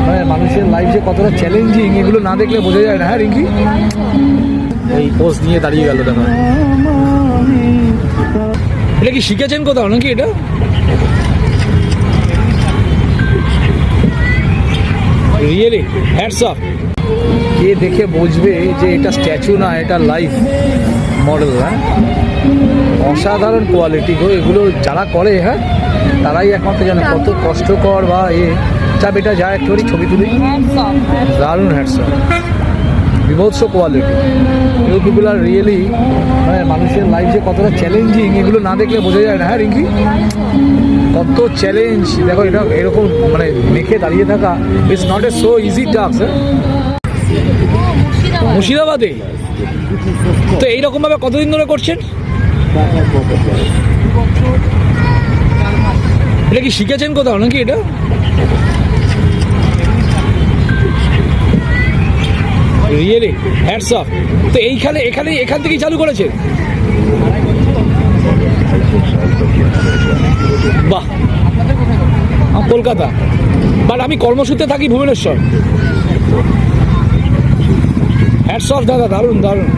মানে মানুষের লাইফ যে কতটা চ্যালেঞ্জিং এগুলো না দেখলে বোঝা যায় না। হ্যাঁ রিঙ্কি, এই পোস্ট নিয়ে দাঁড়িয়ে গেল দেখো। এটা কি শিখেছেন কোথাও নাকি এটা? Really hats off. কে দেখে বুঝবে যে এটা স্ট্যাচু না, এটা লাইফ মডেল। হ্যাঁ, অসাধারণ কোয়ালিটি গো এগুলো। যারা করে হ্যাঁ তারাই একমাত্র জানে কত কষ্টকর বা চাপ। এটা যায় একটু ছবি তুলি, দারুণ হ্যাটস অফ, বিভৎস quality. You people are really, মানে মানুষের লাইফ যে কতটা চ্যালেঞ্জিং এগুলো না দেখলে বোঝা যায় না। হ্যাঁ রিঙ্কি, কত চ্যালেঞ্জ দেখো। এটা এরকম মানে মেখে দাঁড়িয়ে থাকা it's not a so easy task. মুর্শিদাবাদে তো এইরকমভাবে কতদিন ধরে করছেন? এটা কি শিখেছেন কোথাও নাকি এটা? Really hats off. তো এখান থেকেই চালু করেছে? বাহ, কলকাতা, বাট আমি কর্মসূত্রে থাকি ভুবনেশ্বর। হ্যাটস অফ দাদা, দারুণ দারুণ।